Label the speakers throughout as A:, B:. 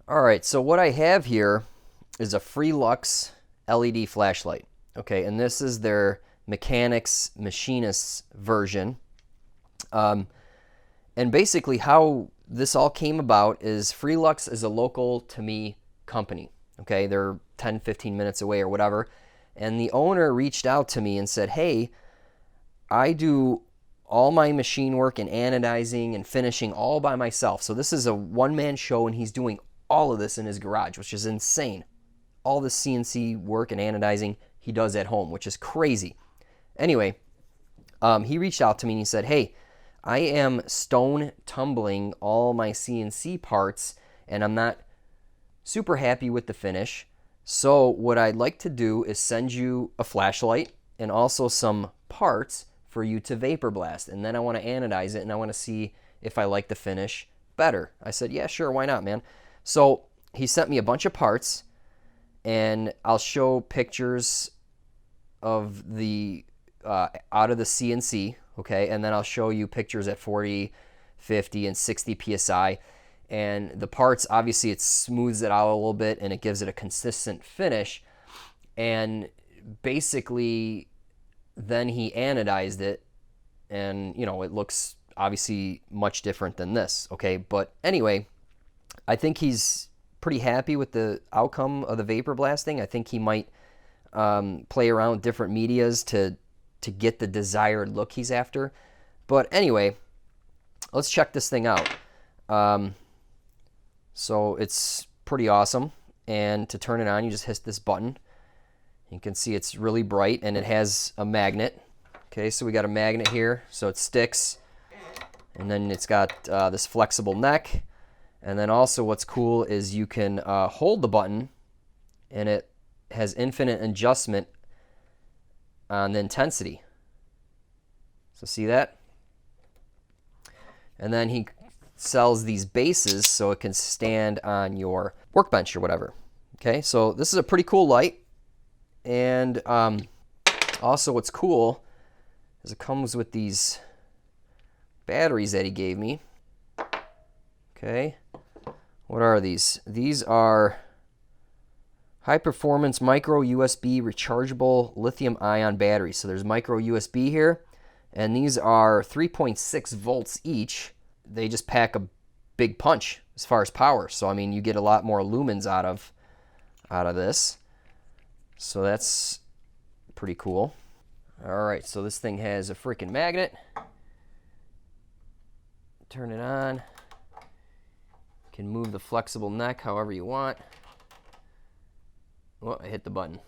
A: All right, so what I have here is a Frelux LED flashlight. Okay, and this is their mechanics machinists version. And basically how this all came about is Frelux is a local to me company. Okay, they're 10, 15 minutes away or whatever. And the owner reached out to me and said, hey, I do all my machine work and anodizing and finishing all by myself. So this is a one-man show and he's doing all of this in his garage, which is insane. All the CNC work and anodizing he does at home, which is crazy. Anyway, he reached out to me and he said, hey, I am stone tumbling all my CNC parts and I'm not super happy with the finish. So what I'd like to do is send you a flashlight and also some parts for you to vapor blast. And then I want to anodize it and I want to see if I like the finish better. I said, yeah, sure, why not, man? So he sent me a bunch of parts and I'll show pictures of the out of the CNC, okay? And then I'll show you pictures at 40, 50, and 60 PSI. And the parts, obviously it smooths it out a little bit and it gives it a consistent finish. And basically then he anodized it and, you know, it looks obviously much different than this, okay? But anyway, I think he's pretty happy with the outcome of the vapor blasting. I think he might play around with different medias to get the desired look he's after. But anyway, let's check this thing out. So it's pretty awesome. And to turn it on, you just hit this button. You can see it's really bright and it has a magnet. Okay, so we got a magnet here, so it sticks. And then it's got this flexible neck. And then also what's cool is you can hold the button and it has infinite adjustment on the intensity. So see that? And then he sells these bases so it can stand on your workbench or whatever. Okay, so this is a pretty cool light. And also what's cool is it comes with these batteries that he gave me. Okay, what are these? These are high-performance micro USB rechargeable lithium-ion batteries. So there's micro USB here, and these are 3.6 volts each. They just pack a big punch as far as power. So I mean, you get a lot more lumens out of this. So that's pretty cool. All right, so this thing has a freaking magnet. Turn it on. You can move the flexible neck however you want. Oh, I hit the button.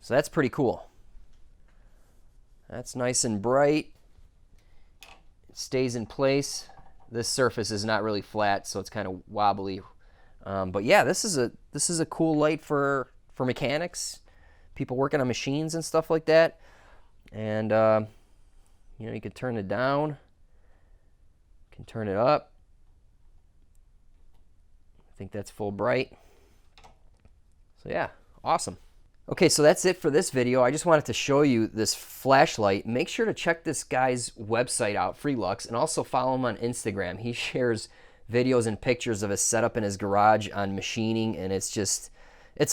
A: So that's pretty cool. That's nice and bright. It stays in place. This surface is not really flat, so it's kind of wobbly. But yeah, this is a cool light for mechanics, people working on machines and stuff like that. And you know, you can turn it down, you can turn it up. I think that's full bright. So yeah, awesome. Okay, so that's it for this video. I just wanted to show you this flashlight. Make sure to check this guy's website out, Frelux, and also follow him on Instagram. He shares videos and pictures of his setup in his garage on machining, and it's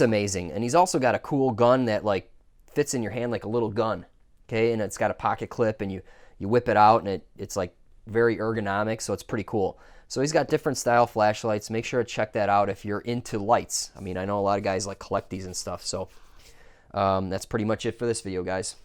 A: amazing. And he's also got a cool gun that like fits in your hand like a little gun, okay? And it's got a pocket clip, and you whip it out, and it's like very ergonomic, so it's pretty cool. So he's got different style flashlights. Make sure to check that out if you're into lights. I mean, I know a lot of guys like collect these and stuff, so that's pretty much it for this video, guys.